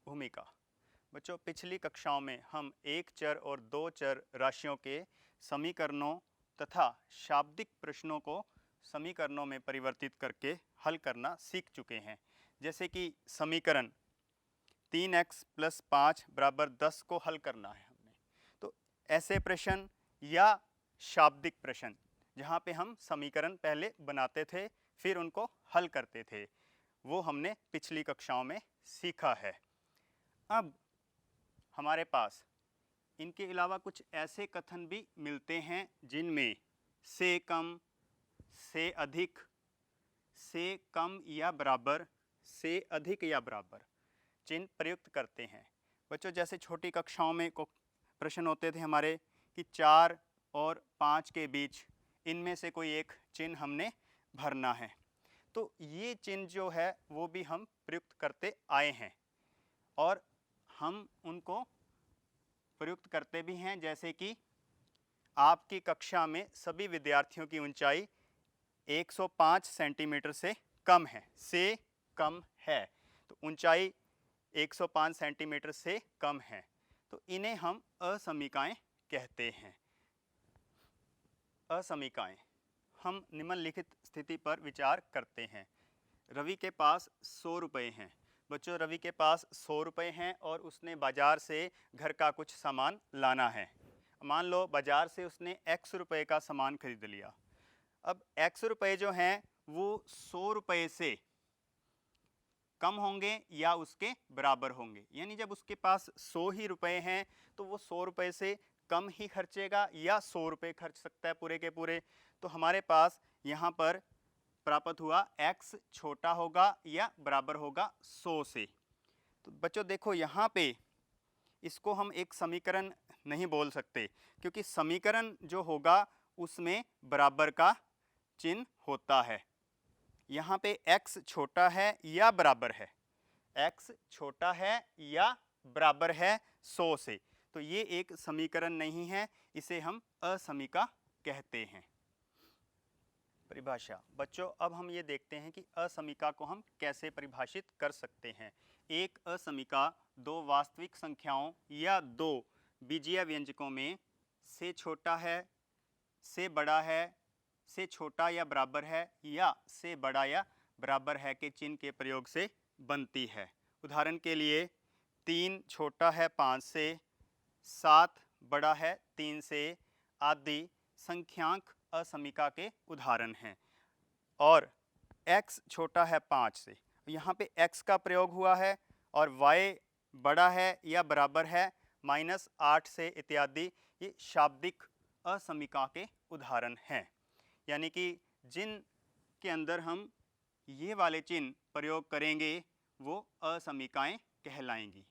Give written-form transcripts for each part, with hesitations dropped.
भूमिका। बच्चों, पिछली कक्षाओं में हम एक चर और दो चर राशियों के समीकरणों तथा शाब्दिक प्रश्नों को समीकरणों में परिवर्तित करके हल करना सीख चुके हैं। जैसे कि समीकरण 3x + 5 = 10 को हल करना है हमने, तो ऐसे प्रश्न या शाब्दिक प्रश्न जहाँ पे हम समीकरण पहले बनाते थे फिर उनको हल करते थे, वो हमने पिछली कक्षाओं में सीखा है। अब हमारे पास इनके अलावा कुछ ऐसे कथन भी मिलते हैं जिनमें से कम, से अधिक, से कम या बराबर, से अधिक या बराबर चिन्ह प्रयुक्त करते हैं। बच्चों, जैसे छोटी कक्षाओं में प्रश्न होते थे हमारे कि 4 और 5 के बीच इनमें से कोई एक चिन्ह हमने भरना है, तो ये चिन्ह जो है वो भी हम प्रयुक्त करते आए हैं और हम उनको प्रयुक्त करते भी हैं। जैसे कि आपकी कक्षा में सभी विद्यार्थियों की ऊंचाई 105 सेंटीमीटर से कम है, से कम है, तो ऊंचाई 105 सेंटीमीटर से कम है, तो इन्हें हम असमीकाएं कहते हैं। असमीकाएं, हम निम्नलिखित स्थिति पर विचार करते हैं। रवि के पास 100 रुपये हैं। बच्चों, रवि के पास 100 रुपये हैं और उसने बाजार से घर का कुछ सामान लाना है। मान लो बाजार से उसने x रुपये का सामान खरीद लिया। अब x रुपये जो हैं वो 100 रुपये से कम होंगे या उसके बराबर होंगे, यानी जब उसके पास 100 ही रुपये हैं तो वो 100 रुपये से कम ही खर्चेगा या 100 रुपये खर्च सकता है पूरे के पूरे। तो हमारे पास यहाँ पर प्राप्त हुआ x छोटा होगा या बराबर होगा 100 से। तो बच्चों देखो, यहाँ पे इसको हम एक समीकरण नहीं बोल सकते, क्योंकि समीकरण जो होगा उसमें बराबर का चिन्ह होता है। यहाँ पे x छोटा है या बराबर है, x छोटा है या बराबर है 100 से, तो ये एक समीकरण नहीं है, इसे हम असमीका कहते हैं। परिभाषा। बच्चों, अब हम ये देखते हैं कि असमीका को हम कैसे परिभाषित कर सकते हैं। एक असमीका दो वास्तविक संख्याओं या दो बीजीय व्यंजकों में से छोटा है, से बड़ा है, से छोटा या बराबर है या से बड़ा या बराबर है के चिन्ह के प्रयोग से बनती है। उदाहरण के लिए 3 छोटा है 5 से, 7 बड़ा है 3 से आदि संख्यांक असमीका के उदाहरण हैं। और x छोटा है 5 से, यहाँ पे x का प्रयोग हुआ है और y बड़ा है या बराबर है -8 से इत्यादि, ये शाब्दिक असमीका के उदाहरण हैं। यानी कि जिन के अंदर हम ये वाले चिन्ह प्रयोग करेंगे वो असमीकाएं कहलाएंगी।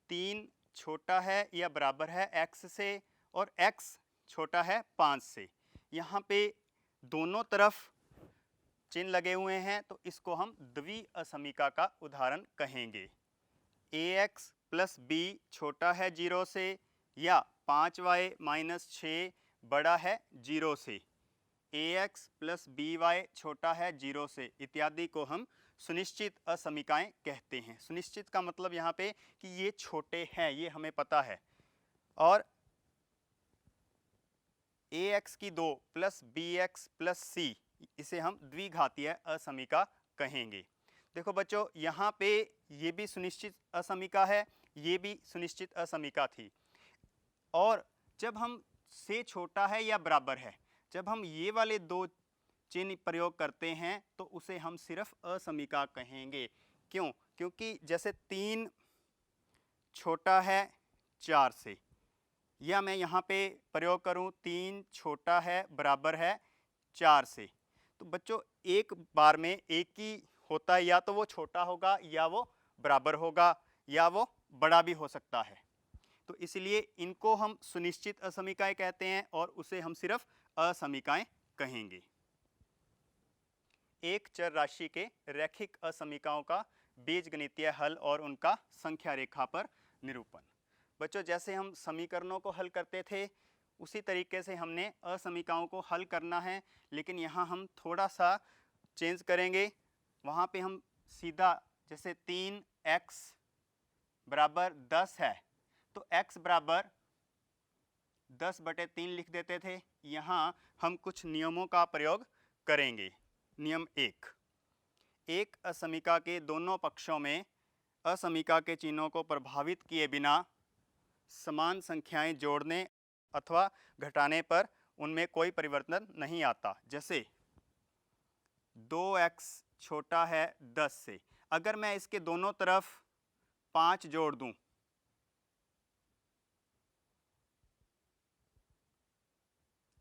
3 छोटा है या बराबर है x से और x छोटा है 5 से, यहाँ पे दोनों तरफ चिन्ह लगे हुए हैं, तो इसको हम द्वि असमीका का उदाहरण कहेंगे। ax + b छोटा है 0 से या 5y - 6 बड़ा है 0 से, ax + by छोटा है 0 से इत्यादि को हम सुनिश्चित असमीकाएं कहते हैं। सुनिश्चित का मतलब यहाँ पे कि ये छोटे हैं, ये हमें पता है। और ax की 2 + bx + c, इसे हम द्विघातीय असमीका कहेंगे। देखो बच्चों, यहाँ पे ये भी सुनिश्चित असमीका है, ये भी सुनिश्चित असमीका थी। और जब हम से छोटा है या बराबर है, जब हम ये वाले दो चिन्ह प्रयोग करते हैं तो उसे हम सिर्फ असमीका कहेंगे। क्यों? क्योंकि जैसे 3 छोटा है 4 से, या मैं यहाँ पे प्रयोग करूँ 3 छोटा है बराबर है 4 से, तो बच्चों एक बार में एक ही होता है, या तो वो छोटा होगा या वो बराबर होगा या वो बड़ा भी हो सकता है। तो इसलिए इनको हम सुनिश्चित असमीकाएं कहते हैं और उसे हम सिर्फ असमीकाएं कहेंगे। एक चर राशि के रैखिक असमीकाओं का बीजगणितीय हल और उनका संख्या रेखा पर निरूपण। बच्चों, जैसे हम समीकरणों को हल करते थे उसी तरीके से हमने असमीकाओं को हल करना है, लेकिन यहाँ हम थोड़ा सा चेंज करेंगे। वहाँ पे हम सीधा जैसे 3x बराबर 10 है तो x बराबर 10/3 लिख देते थे। यहाँ हम कुछ नियमों का प्रयोग करेंगे। नियम 1 असमीका के दोनों पक्षों में असमीका के चिन्हों को प्रभावित किए बिना समान संख्याएं जोड़ने अथवा घटाने पर उनमें कोई परिवर्तन नहीं आता। जैसे 2x छोटा है 10 से, अगर मैं इसके दोनों तरफ 5 जोड़ दूं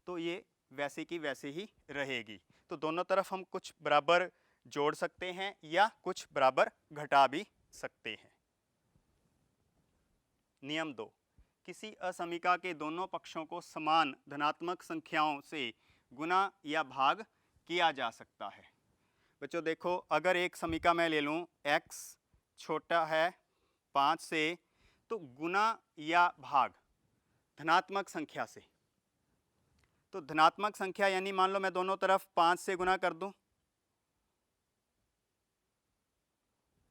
तो ये वैसे की वैसे ही रहेगी। तो दोनों तरफ हम कुछ बराबर जोड़ सकते हैं या कुछ बराबर घटा भी सकते हैं। नियम 2 किसी असमीका के दोनों पक्षों को समान धनात्मक संख्याओं से गुना या भाग किया जा सकता है। बच्चों देखो, अगर एक समीका मैं ले लूं x छोटा है 5 से, तो गुना या भाग धनात्मक संख्या से, तो धनात्मक संख्या यानी मान लो मैं दोनों तरफ 5 से गुना कर दूं,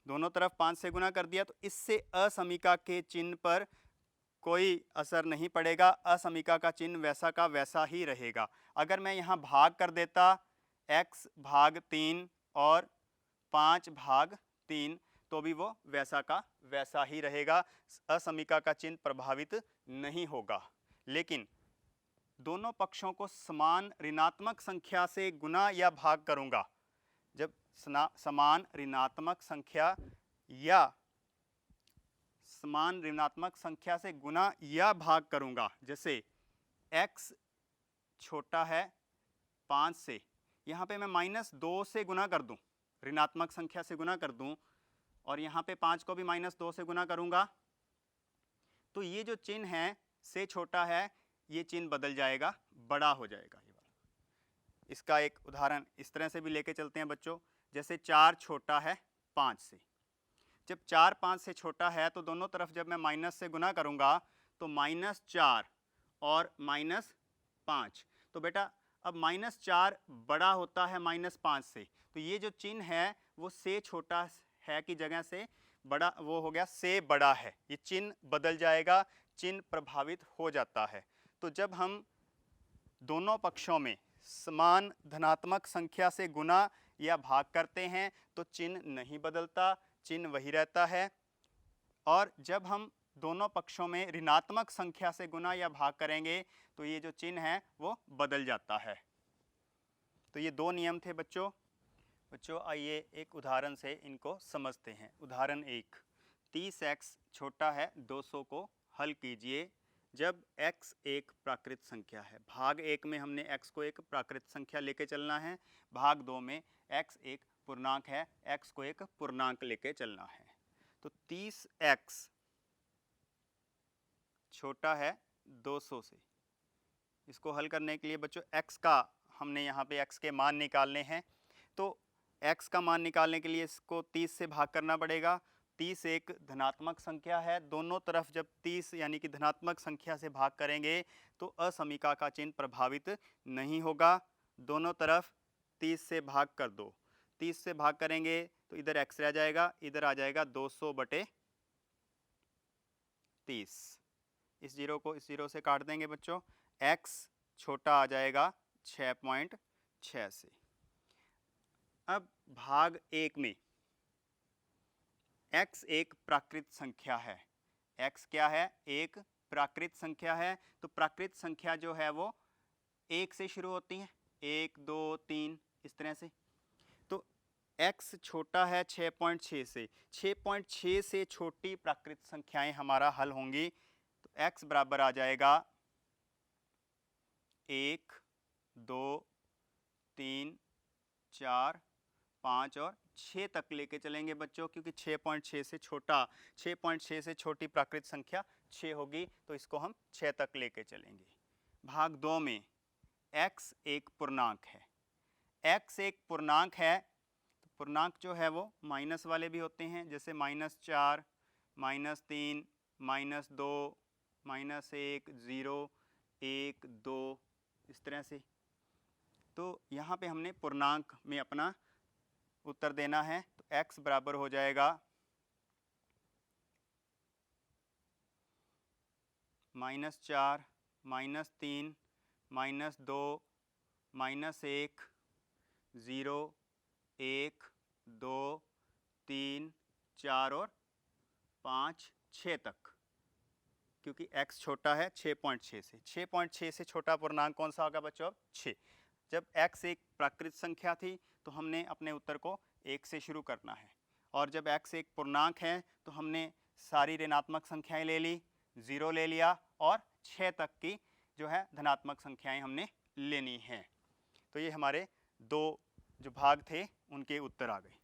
दोनों तरफ 5 से गुना कर दिया तो इससे असमीका के चिन्ह पर कोई असर नहीं पड़ेगा, असमीका का चिन्ह वैसा का वैसा ही रहेगा। अगर मैं यहाँ भाग कर देता x भाग 3 और 5 भाग 3 तो भी वो वैसा का वैसा ही रहेगा, असमीका का चिन्ह प्रभावित नहीं होगा। लेकिन दोनों पक्षों को समान ऋणात्मक संख्या से गुना या भाग करूंगा, जब समान ऋणात्मक संख्या या समान ऋणात्मक संख्या से गुना या भाग करूंगा, जैसे x छोटा है 5 से, यहाँ पे मैं -2 से गुना कर दूं, ऋणात्मक संख्या से गुना कर दूं और यहाँ पे 5 को भी -2 से गुना करूंगा, तो ये जो चिन्ह है से छोटा है, ये चिन्ह बदल जाएगा, बड़ा हो जाएगा ये वाला। इसका एक उदाहरण इस तरह से भी लेके चलते हैं बच्चों, जैसे 4 छोटा है 5 से, जब 4 5 से छोटा है तो दोनों तरफ जब मैं माइनस से गुना करूंगा तो -4 और -5, तो बेटा अब -4 बड़ा होता है -5 से, तो ये जो चिन्ह है वो से छोटा है की जगह से बड़ा, वो हो गया से बड़ा है, ये चिन्ह बदल जाएगा, चिन्ह प्रभावित हो जाता है। तो जब हम दोनों पक्षों में समान धनात्मक संख्या से गुना या भाग करते हैं तो चिन्ह नहीं बदलता, चिन्ह वही रहता है। और जब हम दोनों पक्षों में ऋणात्मक संख्या से गुना या भाग करेंगे तो ये जो चिन्ह है वो बदल जाता है। तो ये 2 नियम थे बच्चों। आइए एक उदाहरण से इनको समझते हैं। उदाहरण 1 30x छोटा है 200 को हल कीजिए जब x एक प्राकृत संख्या है। भाग 1 में हमने x को एक प्राकृत संख्या लेके चलना है, भाग 2 में x एक पूर्णांक है, x को एक पूर्णांक लेके चलना है। तो 30x छोटा है 200 से, इसको हल करने के लिए बच्चों x का हमने यहाँ पे x के मान निकालने हैं, तो x का मान निकालने के लिए इसको 30 से भाग करना पड़ेगा। 30 एक धनात्मक संख्या है, दोनों तरफ जब 30 यानी कि धनात्मक संख्या से भाग करेंगे तो असमीका का चिन्ह प्रभावित नहीं होगा। दोनों तरफ 30 से भाग कर दो, 30 से भाग करेंगे तो इधर x रह जाएगा, इधर आ जाएगा 200/30, इस जीरो को इस जीरो से काट देंगे बच्चों, x छोटा आ जाएगा 6.6 से। अब भाग 1 में x एक प्राकृत संख्या है, x क्या है, एक प्राकृत संख्या है, तो प्राकृत संख्या जो है वो 1 से शुरू होती है, 1 2 3 इस तरह से। तो x छोटा है 6.6 से, 6.6 से छोटी प्राकृत संख्याएं हमारा हल होंगी, तो x बराबर आ जाएगा 1 2 3 4 5 और 6 तक लेके चलेंगे बच्चों, क्योंकि 6.6 से छोटा, 6.6 से छोटी प्राकृत संख्या 6 होगी, तो इसको हम 6 तक लेके चलेंगे। भाग 2 में x एक पूर्णांक है, x एक पूर्णांक है, तो पूर्णांक जो है वो माइनस वाले भी होते हैं, जैसे -4 -3 -2 -1 0 1 2 इस तरह से। तो यहाँ पे हमने पूर्णांक में अपना उत्तर देना है, तो तो x बराबर हो जाएगा -4, -3, -2, -1, 0, 1, 2, 3, 4 और 5, 6 तक, क्योंकि x छोटा है 6.6 से। 6.6 से छोटा पूर्णांक कौन सा होगा बच्चों? अब 6। जब x एक प्राकृत संख्या थी तो हमने अपने उत्तर को 1 से शुरू करना है, और जब x एक पूर्णांक है तो हमने सारी ऋणात्मक संख्याएं ले ली, 0 ले लिया, और 6 तक की जो है धनात्मक संख्याएं हमने लेनी हैं। तो ये हमारे दो जो भाग थे उनके उत्तर आ गए।